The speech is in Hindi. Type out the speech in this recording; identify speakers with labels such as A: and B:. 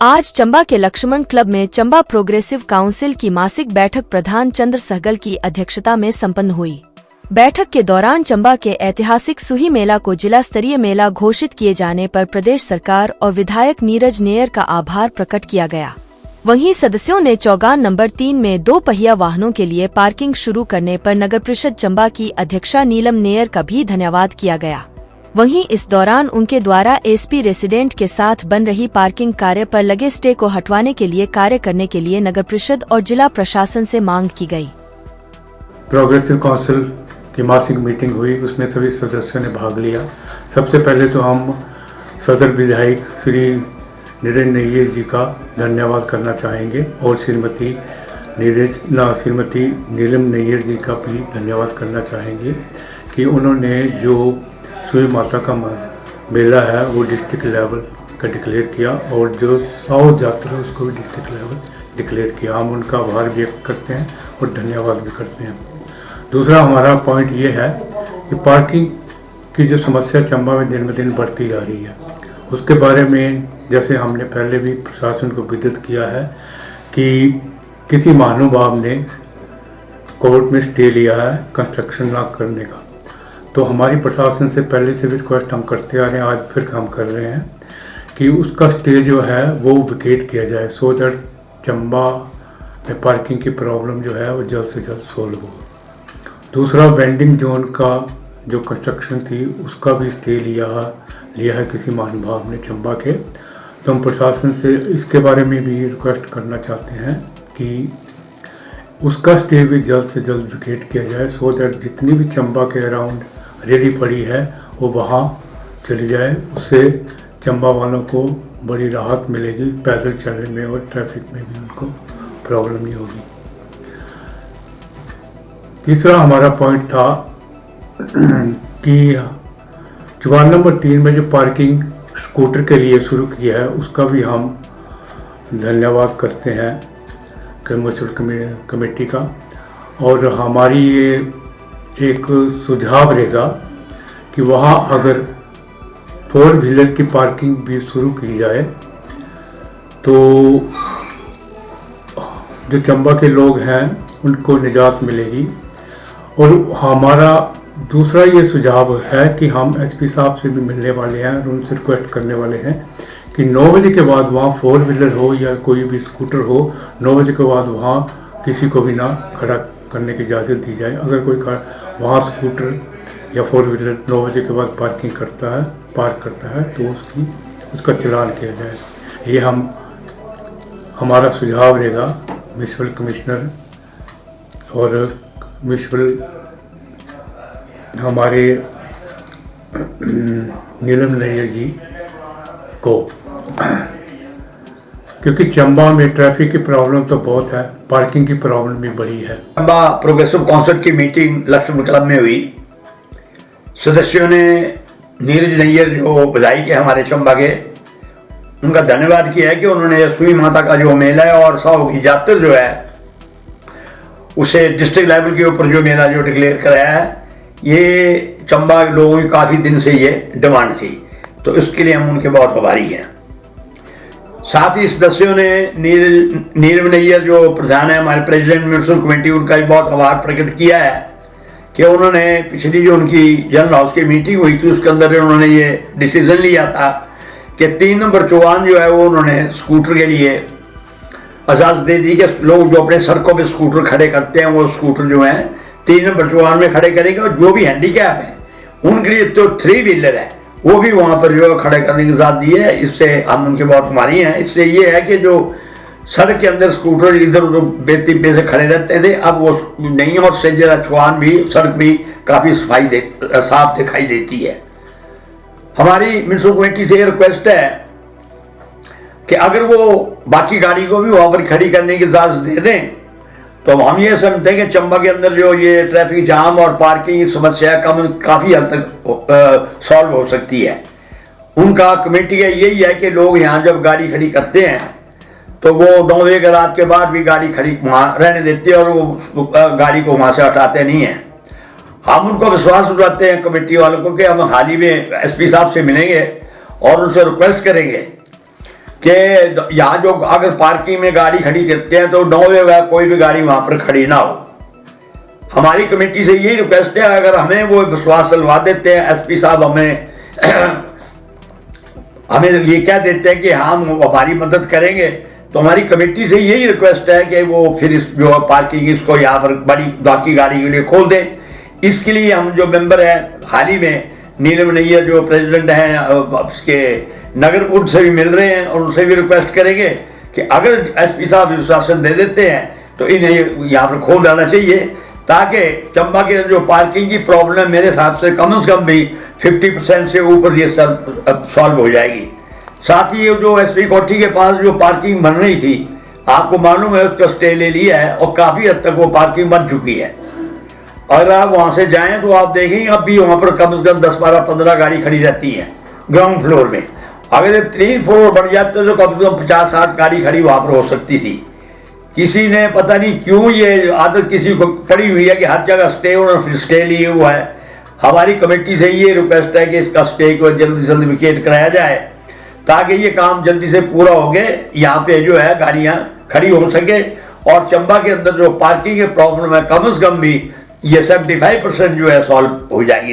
A: आज चंबा के लक्ष्मण क्लब में चंबा प्रोग्रेसिव काउंसिल की मासिक बैठक प्रधान चंद्र सहगल की अध्यक्षता में संपन्न हुई। बैठक के दौरान चंबा के ऐतिहासिक सुही मेला को जिला स्तरीय मेला घोषित किए जाने पर प्रदेश सरकार और विधायक नीरज नेयर का आभार प्रकट किया गया। वहीं सदस्यों ने चौगान नंबर 3 में 2 पहिया वाहनों के लिए पार्किंग शुरू करने पर नगर परिषद चंबा की अध्यक्षा नीलम नेयर का भी धन्यवाद किया गया। वहीं इस दौरान उनके द्वारा एसपी रेसिडेंट के साथ बन रही पार्किंग कार्य पर लगे स्टे को हटवाने के लिए कार्य करने के लिए नगर परिषद और जिला प्रशासन से मांग की गई।
B: प्रोग्रेसिव काउंसिल की मासिक मीटिंग हुई, उसमें सभी सदस्यों ने भाग लिया। सबसे पहले तो हम सदर विधायक श्री नीरज नैयर जी का धन्यवाद करना चाहेंगे और श्रीमती नीलम नैयर जी का भी धन्यवाद करना चाहेंगे कि उन्होंने जो सुई माता का मेला है वो डिस्ट्रिक्ट लेवल का डिक्लेयर किया और जो साउथ यात्रा है उसको भी डिस्ट्रिक्ट लेवल डिक्लेयर किया। हम उनका आभार व्यक्त करते हैं और धन्यवाद भी करते हैं। दूसरा हमारा पॉइंट ये है कि पार्किंग की जो समस्या चंबा में दिन ब दिन बढ़ती जा रही है, उसके बारे में जैसे हमने पहले भी प्रशासन को विदित किया है कि किसी महानुभाव ने कोर्ट में स्टे लिया है कंस्ट्रक्शन ना करने का, तो हमारी प्रशासन से पहले से भी रिक्वेस्ट हम करते आ रहे हैं, आज फिर हम कर रहे हैं कि उसका स्टे जो है वो विकेट किया जाए सो दैट चंबा में पार्किंग की प्रॉब्लम जो है वो जल्द से जल्द सोल्व हो। दूसरा वेंडिंग जोन का जो कंस्ट्रक्शन थी उसका भी स्टे लिया है किसी महानुभाव ने चंबा के, तो हम प्रशासन से इसके बारे में भी रिक्वेस्ट करना चाहते हैं कि उसका स्टे भी जल्द से जल्द विकेट किया जाए सो दैट जितनी भी चंबा के अराउंड रेली पड़ी है वो वहाँ चली जाए। उससे चंबा वालों को बड़ी राहत मिलेगी, पैदल चलने में और ट्रैफिक में भी उनको प्रॉब्लम नहीं होगी। तीसरा हमारा पॉइंट था कि चौगान नंबर 3 में जो पार्किंग स्कूटर के लिए शुरू की है उसका भी हम धन्यवाद करते हैं म्यूनसिपल कमेटी का, और हमारी ये एक सुझाव रहेगा कि वहाँ अगर 4 व्हीलर की पार्किंग भी शुरू की जाए तो जो चंबा के लोग हैं उनको निजात मिलेगी। और हमारा दूसरा ये सुझाव है कि हम एसपी साहब से भी मिलने वाले हैं और उनसे रिक्वेस्ट करने वाले हैं कि 9 बजे के बाद वहाँ 4 व्हीलर हो या कोई भी स्कूटर हो, 9 बजे के बाद वहाँ किसी को भी ना खड़ा करने की इजाज़त दी जाए। अगर कोई वहाँ स्कूटर या 4 व्हीलर 9 बजे के बाद पार्क करता है तो उसका चालान किया जाए। ये हमारा सुझाव रहेगा म्यूनसिपल कमिश्नर और म्यूनसिपल हमारे नीलम नैयर जी को, क्योंकि चंबा में ट्रैफिक की प्रॉब्लम तो बहुत है, पार्किंग की प्रॉब्लम भी बड़ी है।
C: चंबा प्रोग्रेसिव काउंसिल की मीटिंग लक्ष्मण क्लब में हुई। सदस्यों ने नीरज नैयर जो विधायक है हमारे चंबा के, उनका धन्यवाद किया है कि उन्होंने सुई माता का जो मेला है और साहू की यात्रा जो है उसे डिस्ट्रिक्ट लेवल के ऊपर जो मेला जो डिक्लेयर कराया है, ये चंबा के लोगों की काफ़ी दिन से ये डिमांड थी, तो इसके लिए हम उनके बहुत आभारी हैं। साथ ही सदस्यों ने नीलम नैयर जो प्रधान है हमारे प्रेसिडेंट म्यूनसिपल कमेटी, उनका भी बहुत आभार प्रकट किया है कि उन्होंने पिछली जो उनकी जनरल हाउस की मीटिंग हुई थी उसके अंदर उन्होंने ये डिसीजन लिया था कि 3 नंबर चौगान जो है वो उन्होंने स्कूटर के लिए इजाज़त दे दी कि लोग जो अपने सड़कों पे स्कूटर खड़े करते हैं वो स्कूटर जो हैं 3 नंबर चौगान में खड़े करेंगे, और जो भी हैंडीकैप है उनके लिए तो 3 व्हीलर है वो भी वहाँ पर जो है खड़े करने की इजाज़त दी है। इससे हम उनके बहुत आभारी हैं। इससे ये है कि जो सड़क के अंदर स्कूटर इधर उधर बेतिब्बे से खड़े रहते थे अब वो नहीं है, और से जरा चौगान भी सड़क भी काफ़ी साफ दिखाई देती है। हमारी म्यूनसिपल कमेटी से ये रिक्वेस्ट है कि अगर वो बाकी गाड़ी को भी वहाँ पर खड़ी करने की इजाज़त दे दें तो हम ये समझते हैं कि चंबा के अंदर जो ये ट्रैफिक जाम और पार्किंग समस्या काफ़ी हद तक सॉल्व हो सकती है। उनका कमेटी का यही है कि लोग यहाँ जब गाड़ी खड़ी करते हैं तो वो 9 बजे के रात के बाद भी गाड़ी खड़ी वहाँ रहने देते हैं और वो गाड़ी को वहाँ से हटाते नहीं हैं। हम उनको विश्वास दिलाते हैं कमेटी वालों को कि हम हाल ही में एसपी साहब से मिलेंगे और उनसे रिक्वेस्ट करेंगे कि यहाँ जो अगर पार्किंग में गाड़ी खड़ी करते हैं तो 9 बजे कोई भी गाड़ी वहाँ पर खड़ी ना हो। हमारी कमेटी से यही रिक्वेस्ट है, अगर हमें वो विश्वास दिलवा देते हैं एसपी साहब, हमें ये क्या देते हैं कि हम हमारी मदद करेंगे, तो हमारी कमेटी से यही रिक्वेस्ट है कि वो फिर इस जो पार्किंग इसको यहाँ पर बड़ी बाकी गाड़ी के लिए खोल दें। इसके लिए हम जो मेंबर हैं, हाल ही में नीलम नैयर जो प्रेसिडेंट हैं उसके नगर बोर्ड से भी मिल रहे हैं और उनसे भी रिक्वेस्ट करेंगे कि अगर एसपी साहब विश्वासन दे देते हैं तो इन्हें यहाँ पर खोल डालना चाहिए, ताकि चंबा के जो पार्किंग की प्रॉब्लम मेरे हिसाब से कम भी 50% से ऊपर ये सॉल्व हो जाएगी। साथ ही जो एसपी कोठी के पास जो पार्किंग बन रही थी, आपको मालूम है उसका स्टे ले लिया है और काफ़ी हद तक वो पार्किंग बन चुकी है। अगर आप वहाँ से जाएं तो आप देखेंगे अब भी वहाँ पर कम से कम 10, 12, 15 गाड़ी खड़ी रहती है ग्राउंड फ्लोर में। अगर ये 3 फ्लोर बढ़ जाते तो कम से कम 50, 60 गाड़ी खड़ी वहाँ पर हो सकती थी। किसी ने पता नहीं क्यों ये आदत किसी को पड़ी हुई है कि हर जगह स्टे और फिर स्टे लिए हुआ है। हमारी कमेटी से ये रिक्वेस्ट है कि इसका स्टे को जल्दी से जल्दी विकेट कराया जाए, ताकि ये काम जल्दी से पूरा हो गए, यहाँ पे जो है गाड़ियाँ खड़ी हो सके और चंबा के अंदर जो पार्किंग की प्रॉब्लम है कम से कम भी ये 75% जो है सॉल्व हो जाएगी।